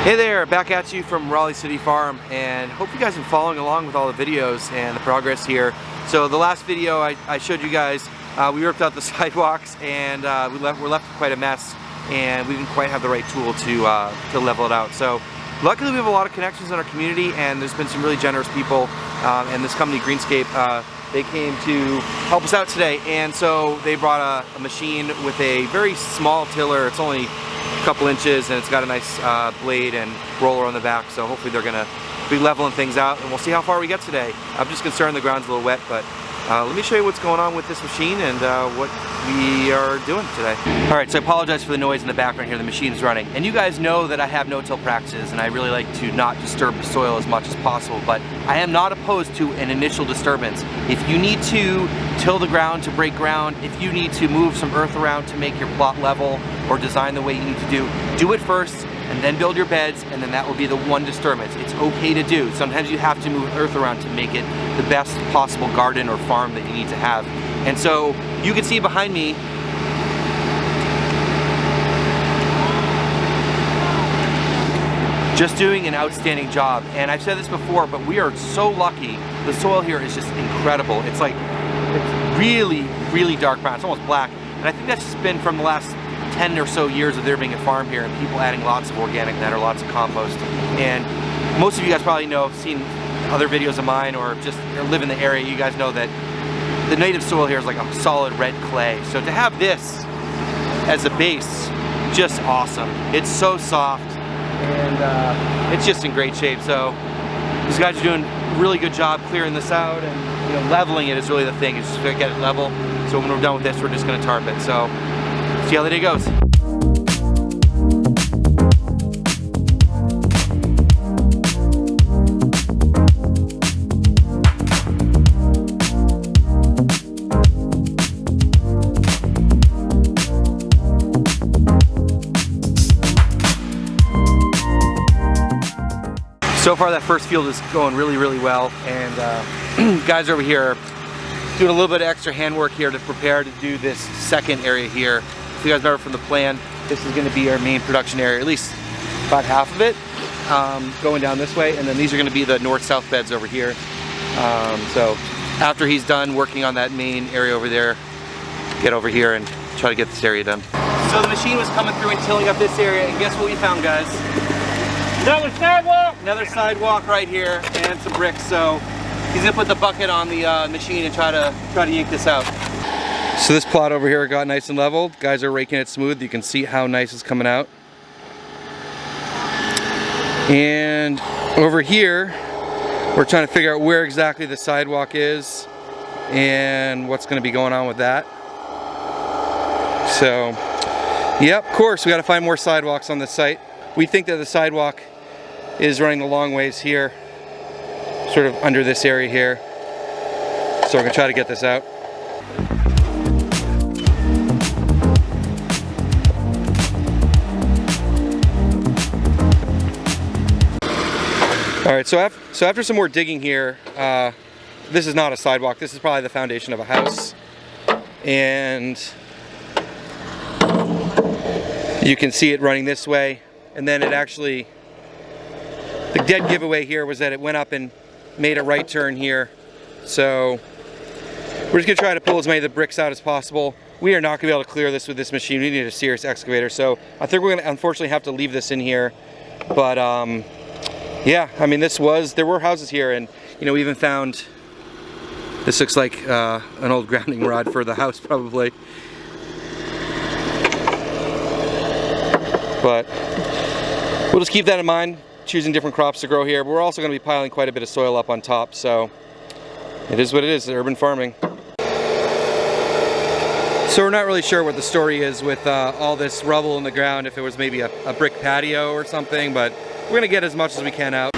Hey there, back at you from Raleigh City Farm, and hope you guys have been following along with all the videos and the progress here. So the last video I showed you guys, we ripped out the sidewalks and we're left with quite a mess, and we didn't quite have the right tool to level it out. So luckily we have a lot of connections in our community, and there's been some really generous people, and this company Greenscape, they came to help us out today, and so they brought a machine with a very small tiller. It's only a couple inches, and it's got a nice blade and roller on the back, so hopefully they're gonna be leveling things out, and we'll see how far we get today. I'm just concerned the ground's a little wet, but let me show you what's going on with this machine and what we are doing today. Alright, so I apologize for the noise in the background here. The machine is running, and you guys know that I have no-till practices, and I really like to not disturb the soil as much as possible, but I am not opposed to an initial disturbance. If you need to till the ground to break ground, if you need to move some earth around to make your plot level or design the way you need to do it first, and then build your beds, and then that will be the one disturbance. It's okay to do. Sometimes you have to move earth around to make it the best possible garden or farm that you need to have. And so you can see behind me, just doing an outstanding job. And I've said this before, but we are so lucky. The soil here is just incredible. It's like, it's really, really dark brown. It's almost black. And I think that's just been from the last 10 or so years of there being a farm here and people adding lots of organic matter, lots of compost. And most of you guys probably know, seen other videos of mine or just live in the area, you guys know that the native soil here is like a solid red clay. So to have this as a base, just awesome. It's so soft, and it's just in great shape. So these guys are doing a really good job clearing this out, and leveling it is really the thing. It's just to get it level. So when we're done with this, we're just gonna tarp it. So see how the day goes. So far that first field is going really, really well, and guys over here doing a little bit of extra handwork here to prepare to do this second area here. If you guys remember from the plan, this is going to be our main production area, at least about half of it, going down this way, and then these are going to be the north-south beds over here. So after he's done working on that main area over there, get over here and try to get this area done. So the machine was coming through and tilling up this area, and guess what we found, guys? Another sidewalk! Another sidewalk right here, and some bricks. So he's gonna put the bucket on the machine and try to yank this out. So this plot over here got nice and leveled. Guys are raking it smooth. You can see how nice it's coming out. And over here, we're trying to figure out where exactly the sidewalk is and what's gonna be going on with that. So, yep, of course, we gotta find more sidewalks on this site. We think that the sidewalk is running the long ways here, sort of under this area here. So we're gonna try to get this out. All right, so after some more digging here, this is not a sidewalk. This is probably the foundation of a house. And you can see it running this way. And then it actually, the dead giveaway here was that it went up and made a right turn here. So we're just gonna try to pull as many of the bricks out as possible. We are not gonna be able to clear this with this machine. We need a serious excavator. So I think we're gonna unfortunately have to leave this in here. But yeah, I mean, there were houses here, and we even found, this looks like an old grounding rod for the house probably. But we'll just keep that in mind, choosing different crops to grow here. But we're also going to be piling quite a bit of soil up on top, so it is what it is, urban farming. So we're not really sure what the story is with all this rubble in the ground, if it was maybe a brick patio or something, but we're going to get as much as we can out.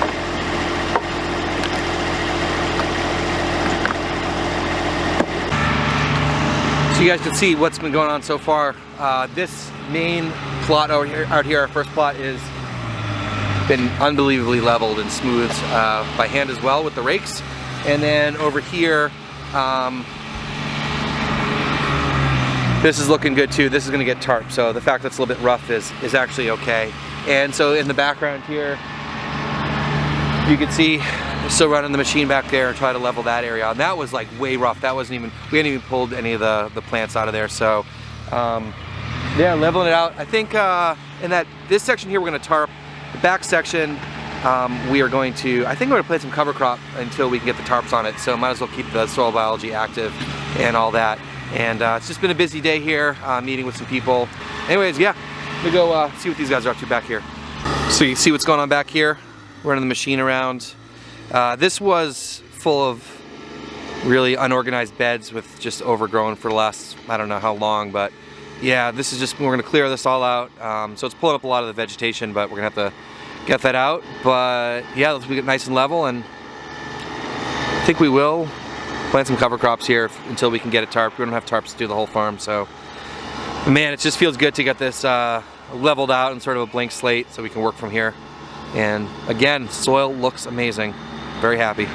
So you guys can see what's been going on so far. This main plot out here, our first plot, is been unbelievably leveled and smoothed by hand as well with the rakes. And then over here, this is looking good too. This is gonna get tarp, so the fact that it's a little bit rough is actually okay. And so in the background here, you can see still running the machine back there and try to level that area. And that was like way rough. That wasn't even, we hadn't even pulled any of the plants out of there. So yeah, leveling it out. I think in this section here we're going to tarp. The back section we are going to, I think we're going to plant some cover crop until we can get the tarps on it. So might as well keep the soil biology active and all that. And it's just been a busy day here, meeting with some people. Anyways, yeah, let me go see what these guys are up to back here. So you see what's going on back here, running the machine around. This was full of really unorganized beds with just overgrown for the last, I don't know how long, but yeah, this is just, we're gonna clear this all out. So it's pulling up a lot of the vegetation, but we're gonna have to get that out. But yeah, let's get nice and level, and I think we will plant some cover crops here until we can get it tarped. We don't have tarps to do the whole farm, so man, it just feels good to get this leveled out and sort of a blank slate so we can work from here. And again, soil looks amazing. Very happy.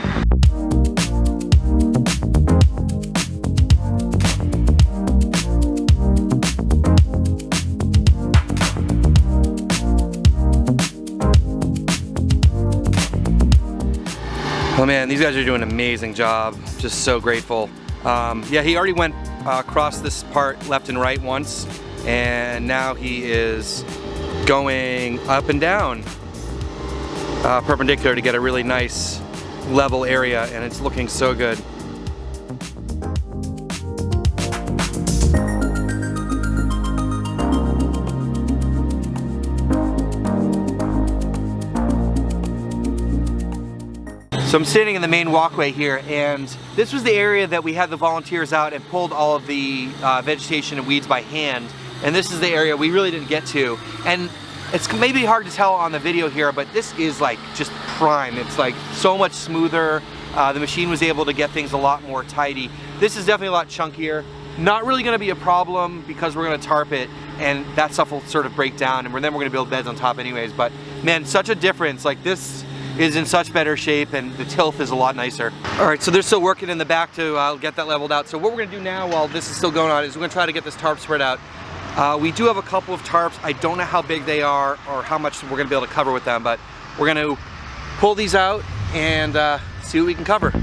Oh man, these guys are doing an amazing job. Just so grateful. Yeah, he already went across this part left and right once, and now he is going up and down perpendicular to get a really nice level area, and it's looking so good. So I'm sitting in the main walkway here, and this was the area that we had the volunteers out and pulled all of the vegetation and weeds by hand. And this is the area we really didn't get to. And it's maybe hard to tell on the video here, but this is like just prime. It's like so much smoother. The machine was able to get things a lot more tidy. This is definitely a lot chunkier. Not really gonna be a problem because we're gonna tarp it, and that stuff will sort of break down, and then we're gonna build beds on top anyways. But man, such a difference. Like this is in such better shape, and the tilth is a lot nicer. All right, so they're still working in the back to get that leveled out. So what we're gonna do now while this is still going on is we're gonna try to get this tarp spread out. We do have a couple of tarps. I don't know how big they are or how much we're gonna be able to cover with them, but we're gonna pull these out and see what we can cover.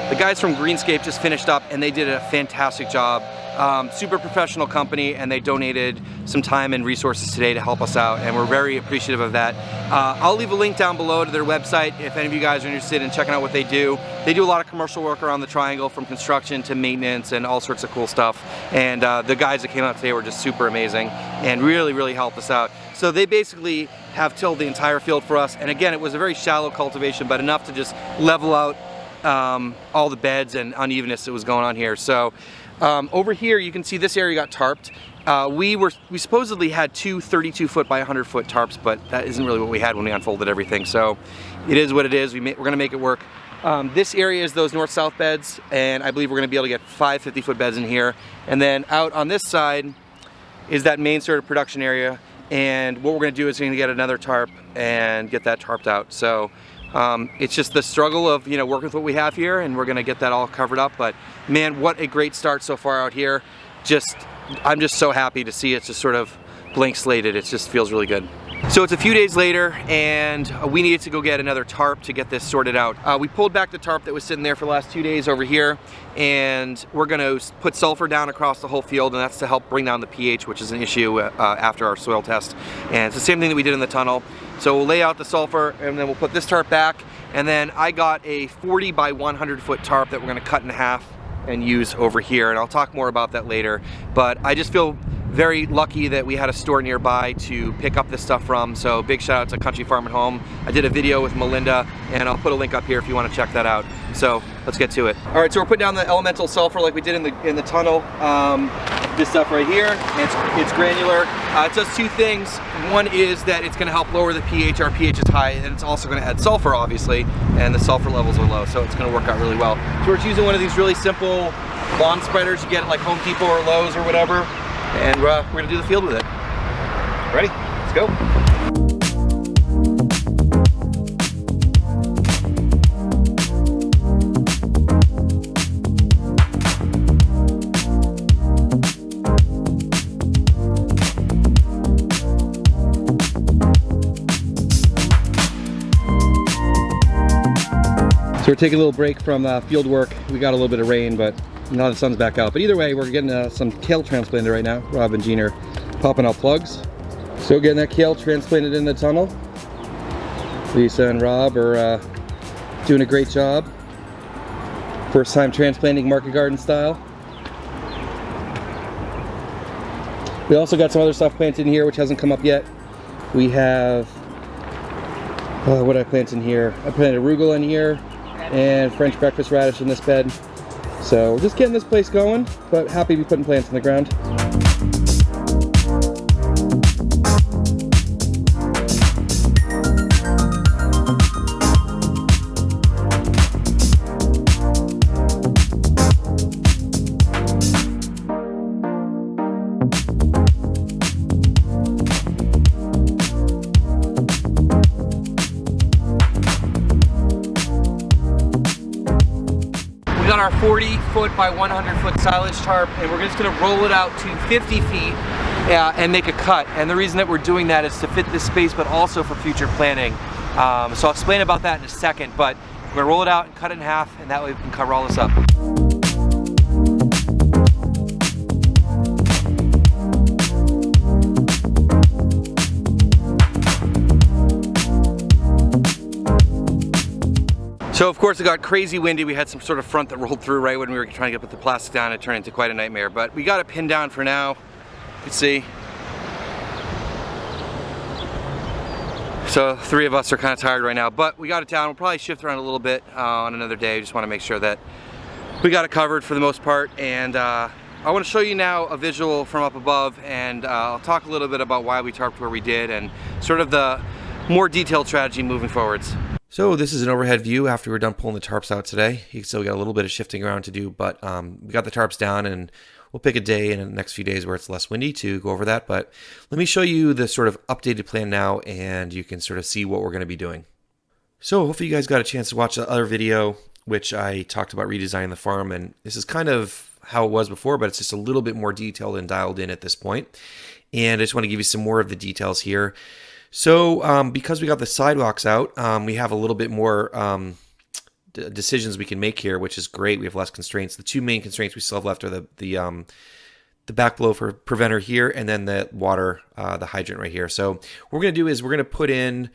The guys from Greenscape just finished up, and they did a fantastic job. Super professional company, and they donated some time and resources today to help us out, and we're very appreciative of that. I'll leave a link down below to their website if any of you guys are interested in checking out what they do. They do a lot of commercial work around the triangle, from construction to maintenance and all sorts of cool stuff. And the guys that came out today were just super amazing and really helped us out. So they basically have tilled the entire field for us, and again, it was a very shallow cultivation, but enough to just level out all the beds and unevenness that was going on here. So over here you can see this area got tarped. We supposedly had two 32-foot by 100-foot tarps, but that isn't really what we had when we unfolded everything. So it is what it is. We're gonna make it work. This area is those north-south beds, and I believe we're gonna be able to get 5 50-foot beds in here. And then out on this side is that main sort of production area. And what we're gonna do is we're gonna get another tarp and get that tarped out. So it's just the struggle of, you know, working with what we have here, and we're gonna get that all covered up. But man, what a great start so far out here. I'm just so happy to see it just sort of blank slated. It just feels really good. So it's a few days later, and we needed to go get another tarp to get this sorted out. We pulled back the tarp that was sitting there for the last 2 days over here, and we're gonna put sulfur down across the whole field, and that's to help bring down the pH, which is an issue after our soil test. And it's the same thing that we did in the tunnel. So we'll lay out the sulfur, and then we'll put this tarp back, and then I got a 40 by 100-foot tarp that we're gonna cut in half and use over here, and I'll talk more about that later. But I just feel very lucky that we had a store nearby to pick up this stuff from, so big shout out to Country Farm at Home. I did a video with Melinda, and I'll put a link up here if you want to check that out. So let's get to it. All right, so we're putting down the elemental sulfur like we did in the tunnel. this stuff right here. It's granular. It does two things. One is that it's going to help lower the pH. Our pH is high, and it's also going to add sulfur, obviously, and the sulfur levels are low, so it's going to work out really well. So we're just using one of these really simple lawn spreaders you get at like Home Depot or Lowe's or whatever, and we're going to do the field with it. Ready? Let's go. So we're taking a little break from field work. We got a little bit of rain, but now the sun's back out. But either way, we're getting some kale transplanted right now. Rob and Jean are popping out plugs. So getting that kale transplanted in the tunnel. Lisa and Rob are doing a great job. First time transplanting market garden style. We also got some other stuff planted in here which hasn't come up yet. We have, what did I plant in here? I planted arugula in here and French breakfast radish in this bed. So we're just getting this place going, but happy to be putting plants in the ground. We got our 40-foot by 100-foot silage tarp, and we're just going to roll it out to 50 feet and make a cut. And the reason that we're doing that is to fit this space, but also for future planting. So I'll explain about that in a second, but we're going to roll it out and cut it in half, and that way we can cover all this up. So of course it got crazy windy. We had some sort of front that rolled through right when we were trying to get the plastic down. It turned into quite a nightmare, but we got it pinned down for now. You can see. So three of us are kind of tired right now, but we got it down. We'll probably shift around a little bit on another day. I just want to make sure that we got it covered for the most part. And I want to show you now a visual from up above, and I'll talk a little bit about why we tarped where we did and sort of the more detailed strategy moving forwards. So this is an overhead view after we're done pulling the tarps out today. You can still got a little bit of shifting around to do, but we got the tarps down, and we'll pick a day in the next few days where it's less windy to go over that. But let me show you the sort of updated plan now, and you can sort of see what we're going to be doing. So hopefully you guys got a chance to watch the other video, which I talked about redesigning the farm, and this is kind of how it was before, but it's just a little bit more detailed and dialed in at this point. And I just want to give you some more of the details here. So because we got the sidewalks out, we have a little bit more decisions we can make here, which is great. We have less constraints. The two main constraints we still have left are the backflow for preventer here, and then the water, the hydrant right here. So what we're going to do is we're going to put in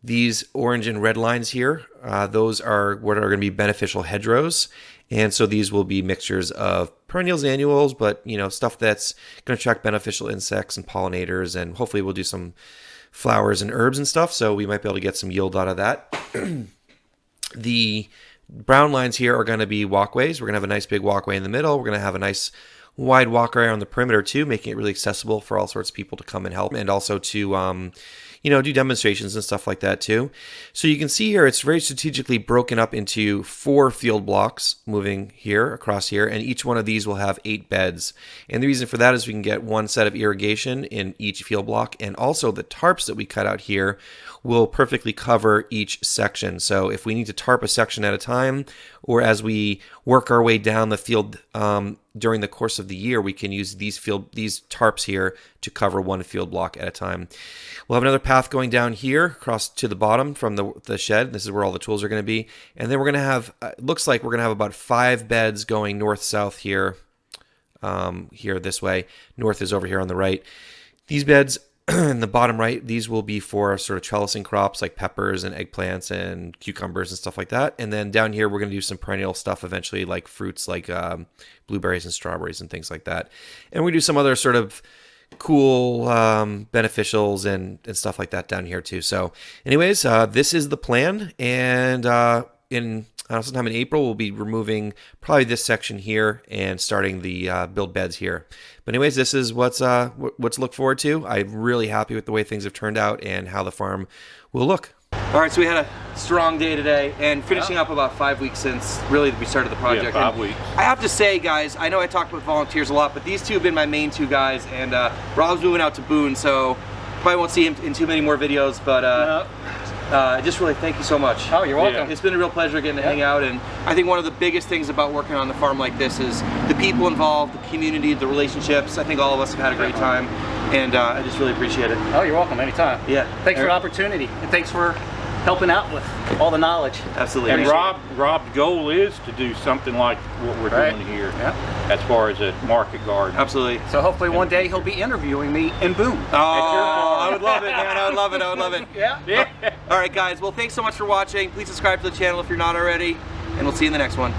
these orange and red lines here. Those are what are going to be beneficial hedgerows. And so these will be mixtures of perennials and annuals, but you know, stuff that's going to attract beneficial insects and pollinators, and hopefully we'll do some flowers and herbs and stuff, so we might be able to get some yield out of that. The brown lines here are going to be walkways. We're going to have a nice big walkway in the middle. We're going to have a nice wide walkway on the perimeter too, making it really accessible for all sorts of people to come and help, and also to you know, do demonstrations and stuff like that too. So you can see here, it's very strategically broken up into 4 field blocks moving here across here, and each one of these will have 8 beds. And the reason for that is we can get one set of irrigation in each field block, and also the tarps that we cut out here will perfectly cover each section. So if we need to tarp a section at a time, or as we work our way down the field during the course of the year, we can use these tarps here to cover one field block at a time. We'll have another path going down here across to the bottom from the shed. This is where all the tools are going to be. And then we're going to have, looks like we're going to have about 5 beds going north-south here, here this way. North is over here on the right. These beds in the bottom right, these will be for sort of trellising crops like peppers and eggplants and cucumbers and stuff like that. And then down here, we're going to do some perennial stuff eventually, like fruits like blueberries and strawberries and things like that. And we do some other sort of cool beneficials and stuff like that down here too. So anyways, this is the plan. And in sometime in April, we'll be removing probably this section here and starting the build beds here. But anyways, this is what's to look forward to. I'm really happy with the way things have turned out and how the farm will look. All right, so we had a strong day today and finishing up about 5 weeks since really we started the project. Yeah, 5 weeks. I have to say, guys, I know I talk about volunteers a lot, but these two have been my main two guys, and Rob's moving out to Boone, so probably won't see him in too many more videos, but just really thank you so much. Oh, you're welcome. Yeah. It's been a real pleasure getting to hang out, and I think one of the biggest things about working on the farm like this is the people involved, the community, the relationships. I think all of us have had a great time, and I just really appreciate it. Oh, you're welcome, anytime. Yeah. Thanks for the opportunity, and thanks for helping out with all the knowledge. Absolutely. And Rob's goal is to do something like what we're doing here, as far as a market garden. Absolutely. So hopefully one day he'll be interviewing me in Boone. Oh, I would love it, man. I would love it. I would love it. Yeah. All right, guys. Well, thanks so much for watching. Please subscribe to the channel if you're not already, and we'll see you in the next one.